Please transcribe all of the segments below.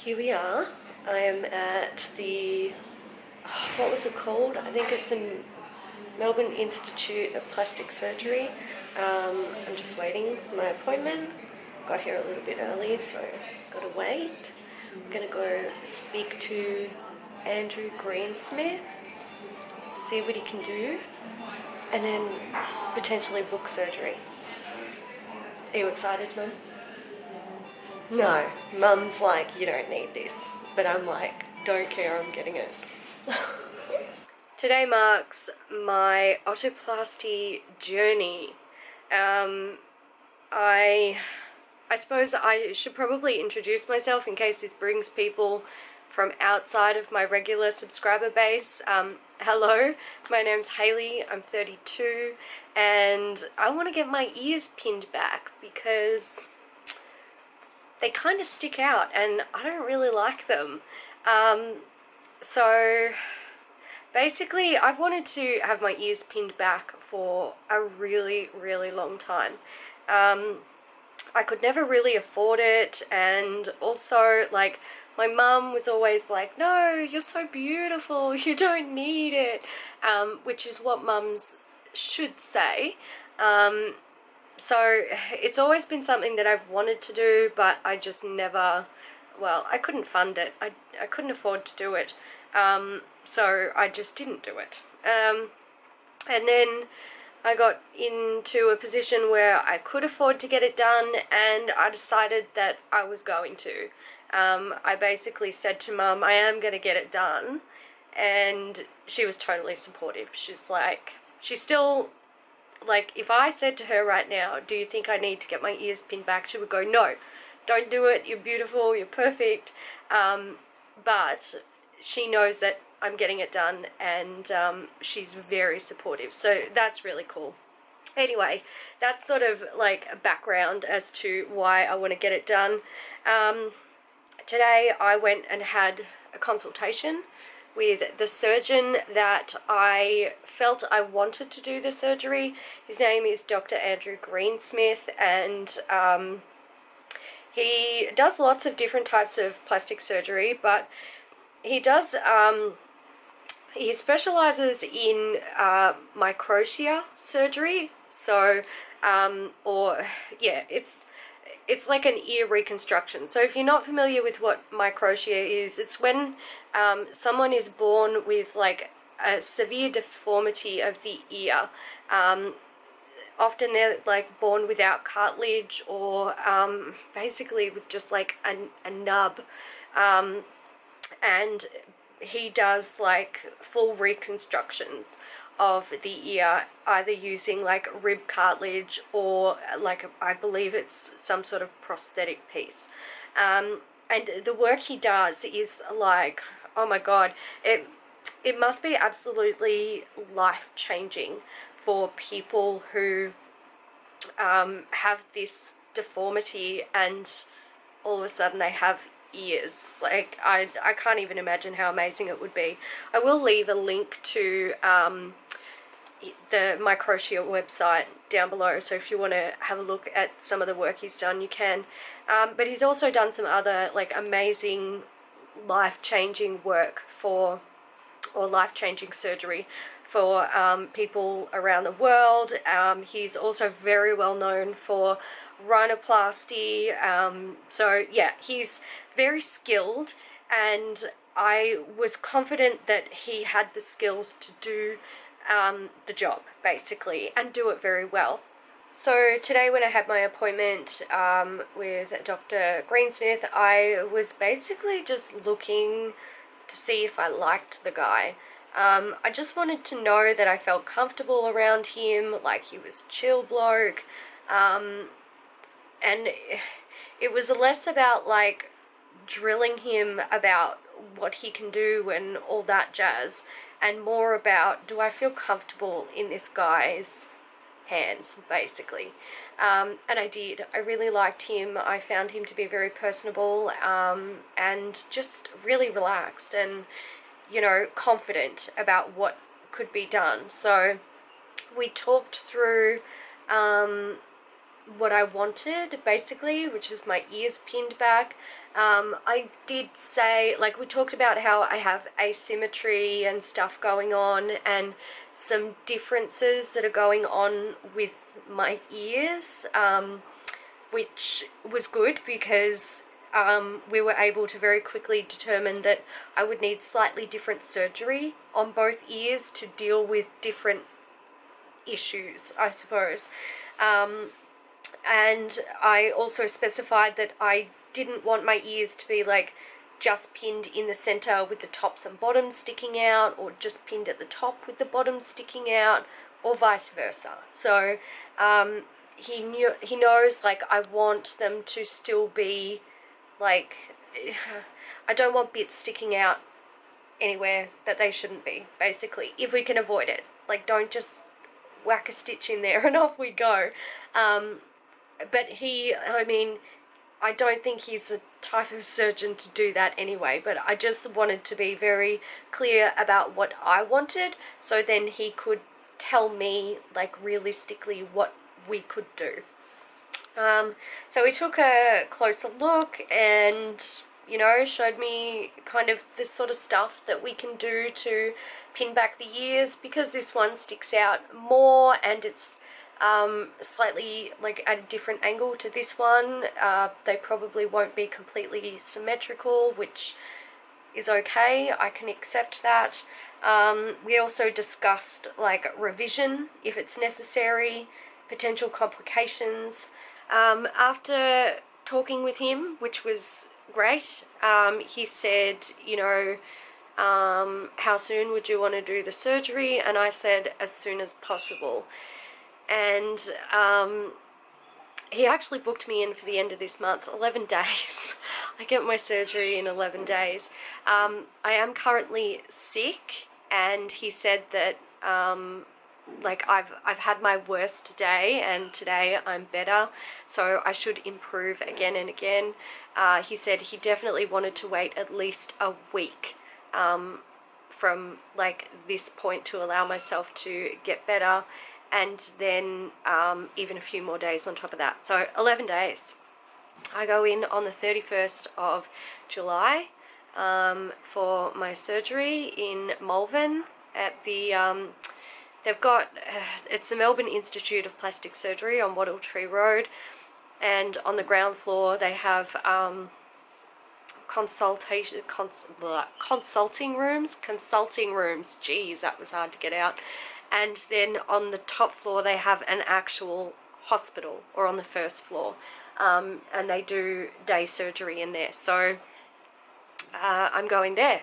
Here we are. I am at the, what was it called? I think it's the Melbourne Institute of Plastic Surgery. I'm just waiting for my appointment. Got here a little bit early, so gotta wait. I'm gonna go speak to Andrew Greensmith, see what he can do, and then potentially book surgery. Are you excited, Mum? No, Mum's like, you don't need this. But I'm like, don't care, I'm getting it. Today marks my otoplasty journey. I suppose I should probably introduce myself in case this brings people from outside of my regular subscriber base. Hello, my name's Hayley, I'm 32, and I want to get my ears pinned back because they kind of stick out and I don't really like them. So basically I've wanted to have my ears pinned back for a really, really long time. I could never really afford it, and also like my mum was always like, no, you're so beautiful, you don't need it, which is what mums should say. So it's always been something that I've wanted to do, but I just never, well, I couldn't fund it. I couldn't afford to do it. So I just didn't do it. And then I got into a position where I could afford to get it done, and I decided that I was going to. I basically said to Mum, I am going to get it done, and she was totally supportive. She's like, she's still, like, if I said to her right now, do you think I need to get my ears pinned back, she would go, no, don't do it, you're beautiful, you're perfect. But she knows that I'm getting it done, and she's very supportive, so that's really cool. Anyway, that's sort of like a background as to why I want to get it done. Today I went and had a consultation with the surgeon that I felt I wanted to do the surgery. His name is Dr Andrew Greensmith, and he does lots of different types of plastic surgery, but he does, he specializes in microtia surgery. So, it's like an ear reconstruction. So if you're not familiar with what microtia is, it's when someone is born with like a severe deformity of the ear. Often they're like born without cartilage, or basically with just like a nub. And he does like full reconstructions of the ear, either using like rib cartilage or like I believe it's some sort of prosthetic piece. And the work he does is like, oh my god, it must be absolutely life-changing for people who have this deformity and all of a sudden they have ears. Like I can't even imagine how amazing it would be. I will leave a link to the microtia website down below, so if you want to have a look at some of the work he's done, you can. But he's also done some other like amazing life-changing work for, or life-changing surgery for people around the world. He's also very well known for rhinoplasty. So yeah, he's very skilled, and I was confident that he had the skills to do the job basically, and do it very well. So today when I had my appointment with Dr. Greensmith, I was basically just looking to see if I liked the guy. I just wanted to know that I felt comfortable around him, like he was a chill bloke, and it was less about like drilling him about what he can do and all that jazz, and more about, do I feel comfortable in this guy's hands, basically. And I did. I really liked him. I found him to be very personable, and just really relaxed and, you know, confident about what could be done. So we talked through what I wanted, basically, which is my ears pinned back. I did say, like, we talked about how I have asymmetry and stuff going on, and some differences that are going on with my ears, which was good because we were able to very quickly determine that I would need slightly different surgery on both ears to deal with different issues, I suppose. And I also specified that I didn't want my ears to be like just pinned in the center with the tops and bottoms sticking out, or just pinned at the top with the bottoms sticking out, or vice versa. So he knows, like, I want them to still be like, I don't want bits sticking out anywhere that they shouldn't be, basically, if we can avoid it. Like, don't just whack a stitch in there and off we go. But I mean, I don't think he's the type of surgeon to do that anyway, but I just wanted to be very clear about what I wanted, so then he could tell me, like, realistically what we could do. So we took a closer look and, you know, showed me kind of this sort of stuff that we can do to pin back the ears, because this one sticks out more and it's slightly like at a different angle to this one. They probably won't be completely symmetrical, which is okay. I can accept that. We also discussed, like, revision if it's necessary, potential complications. After talking with him, which was great, he said, you know, how soon would you want to do the surgery? And I said as soon as possible. And he actually booked me in for the end of this month, 11 days. I get my surgery in 11 days. I am currently sick, and he said that like, I've had my worst day, and today I'm better, so I should improve again and again. He said he definitely wanted to wait at least a week from, like, this point to allow myself to get better, and then even a few more days on top of that. So 11 days. I go in on the 31st of July for my surgery in Malvern at the they've got it's the Melbourne Institute of Plastic Surgery on Wattle Tree Road, and on the ground floor they have consulting rooms. Geez, that was hard to get out. And then on the top floor they have an actual hospital, or on the first floor, and they do day surgery in there. So I'm going there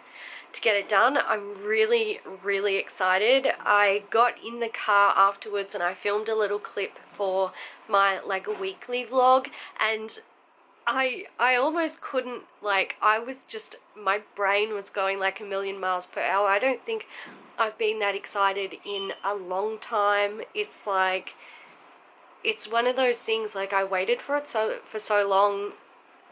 to get it done. I'm really, really excited. I got in the car afterwards and I filmed a little clip for my, like, a weekly vlog, and I almost couldn't, like, I was just, my brain was going like a million miles per hour. I don't think I've been that excited in a long time. It's like, it's one of those things, like, I waited for it for so long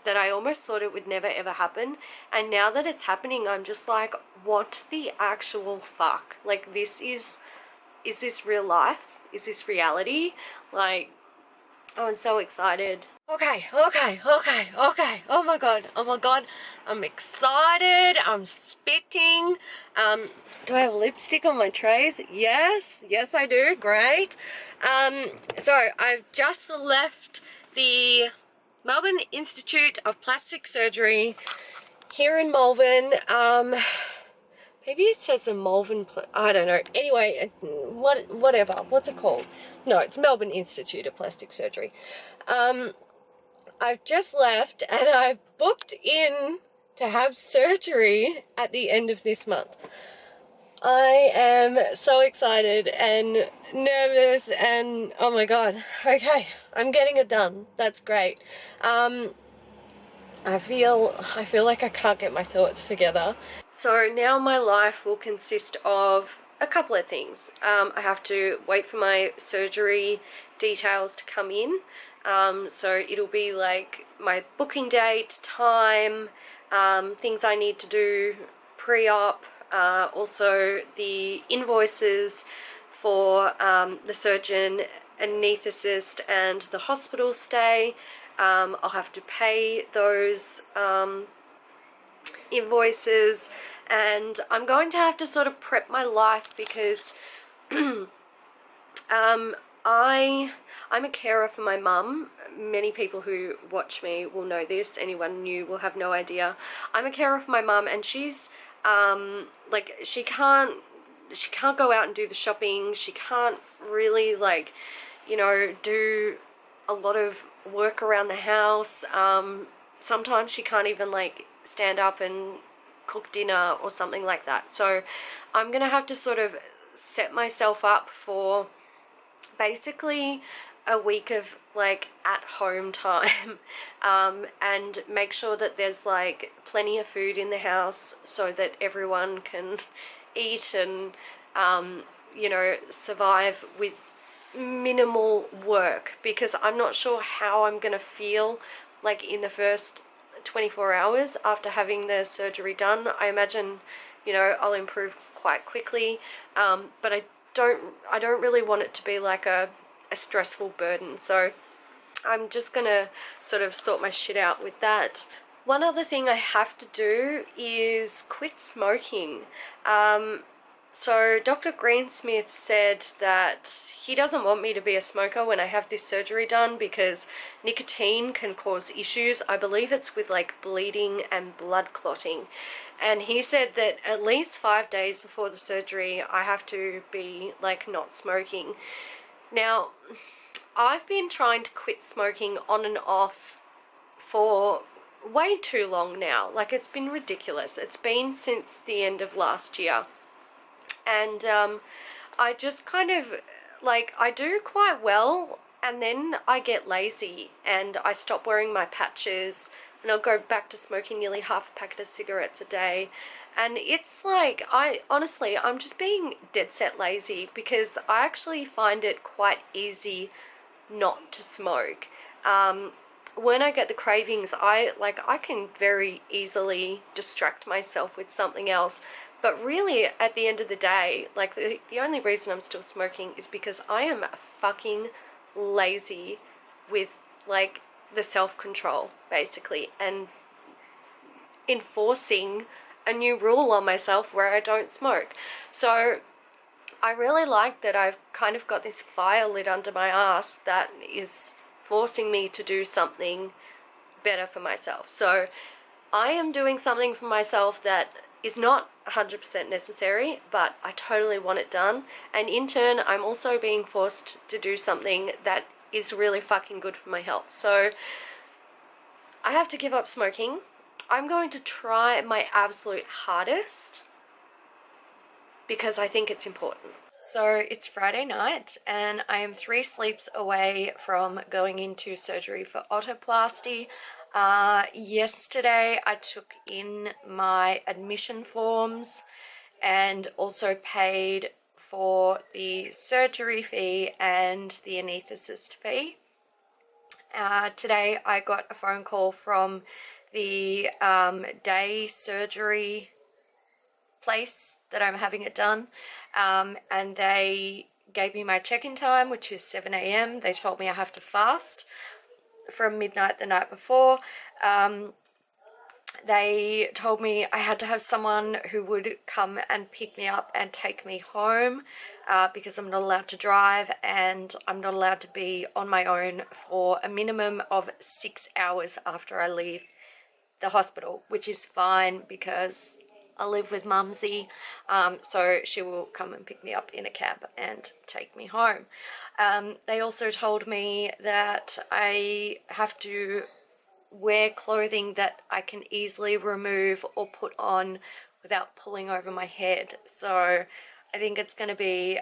that I almost thought it would never ever happen, and now that it's happening, I'm just like, what the actual fuck? Like, is this real life? Is this reality? Like, I was so excited. Okay. Oh my god, I'm excited, I'm spitting. Do I have lipstick on my trays? Yes I do, great. So I've just left the Melbourne Institute of Plastic Surgery here in Malvern. Maybe it says the Malvern, I don't know. Anyway, whatever. What's it called? No, it's Melbourne Institute of Plastic Surgery. I've just left and I've booked in to have surgery at the end of this month. I am so excited and nervous and oh my god. Okay, I'm getting it done. That's great. I feel like I can't get my thoughts together. So now my life will consist of a couple of things. I have to wait for my surgery details to come in. So it'll be like my booking date, time, things I need to do pre-op, also the invoices for the surgeon, anaesthetist and the hospital stay. I'll have to pay those invoices, and I'm going to have to sort of prep my life because I'm a carer for my mum. Many people who watch me will know this. Anyone new will have no idea. I'm a carer for my mum, and she's like, she can't go out and do the shopping. She can't really, like, you know, do a lot of work around the house. Sometimes she can't even, like, stand up and cook dinner or something like that. So I'm gonna have to sort of set myself up for basically a week of, like, at home time, and make sure that there's, like, plenty of food in the house so that everyone can eat and you know, survive with minimal work, because I'm not sure how I'm gonna feel, like, in the first 24 hours after having the surgery done. I imagine, you know, I'll improve quite quickly, but I don't really want it to be like a stressful burden, so I'm just gonna sort of sort my shit out with that. One other thing I have to do is quit smoking. So Dr. Greensmith said that he doesn't want me to be a smoker when I have this surgery done because nicotine can cause issues. I believe it's with, like, bleeding and blood clotting. And he said that at least 5 days before the surgery I have to be, like, not smoking. Now, I've been trying to quit smoking on and off for way too long now. Like, it's been ridiculous. It's been since the end of last year. And I just kind of, like, I do quite well, and then I get lazy and I stop wearing my patches, and I'll go back to smoking nearly half a packet of cigarettes a day. And it's like, I'm just being dead set lazy, because I actually find it quite easy not to smoke. When I get the cravings, I can very easily distract myself with something else. But really, at the end of the day, like, the only reason I'm still smoking is because I am fucking lazy with, like, the self-control, basically, and enforcing a new rule on myself where I don't smoke. So I really like that I've kind of got this fire lit under my ass that is forcing me to do something better for myself. So I am doing something for myself that is not 100% necessary, but I totally want it done. And in turn, I'm also being forced to do something that is really fucking good for my health. So I have to give up smoking. I'm going to try my absolute hardest because I think it's important. So it's Friday night and I am 3 sleeps away from going into surgery for otoplasty. Yesterday I took in my admission forms and also paid for the surgery fee and the anaesthetist fee. Today I got a phone call from the day surgery place that I'm having it done, and they gave me my check-in time, which is 7 AM. They told me I have to fast from midnight the night before. They told me I had to have someone who would come and pick me up and take me home because I'm not allowed to drive and I'm not allowed to be on my own for a minimum of 6 hours after I leave the hospital, which is fine because I live with Mumsy, so she will come and pick me up in a cab and take me home. They also told me that I have to wear clothing that I can easily remove or put on without pulling over my head. So I think it's going to be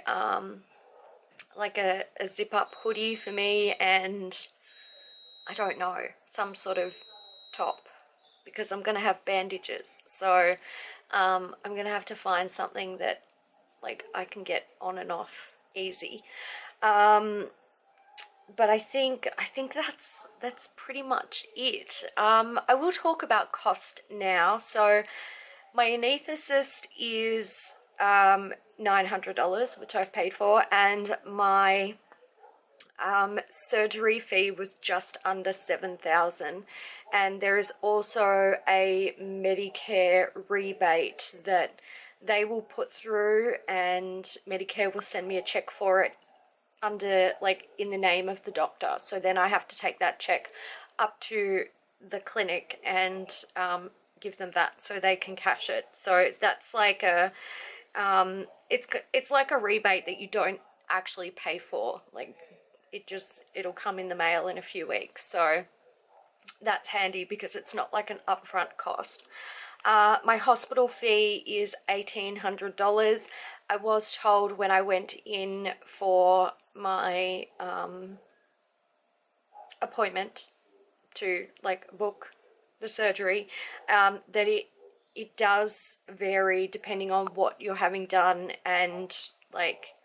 like a zip-up hoodie for me and I don't know, some sort of top, because I'm going to have bandages. So I'm going to have to find something that, like, I can get on and off easy. But I think that's pretty much it. I will talk about cost now. So my anaesthetist is $900, which I've paid for, and my surgery fee was just under $7,000, and there is also a Medicare rebate that they will put through, and Medicare will send me a check for it under, like, in the name of the doctor. So then I have to take that check up to the clinic and give them that so they can cash it. So that's like a it's like a rebate that you don't actually pay for. Like, it'll come in the mail in a few weeks. So that's handy because it's not like an upfront cost. My hospital fee is $1,800. I was told when I went in for my appointment to, like, book the surgery, that it does vary depending on what you're having done and, like,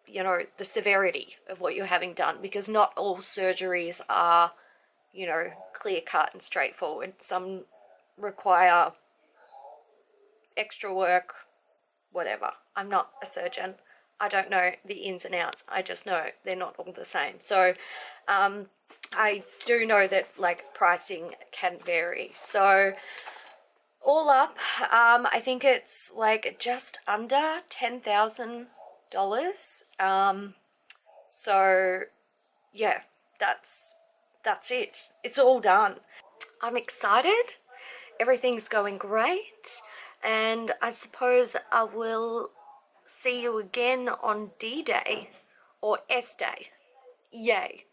you know, the severity of what you're having done, because not all surgeries are, you know, clear cut and straightforward. Some require extra work, whatever. I'm not a surgeon. I don't know the ins and outs. I just know they're not all the same. So I do know that, like, pricing can vary. So all up, I think it's like just under $10,000. So yeah, that's it. It's all done. I'm excited. Everything's going great, and I suppose I will see you again on D-Day or S-Day. Yay.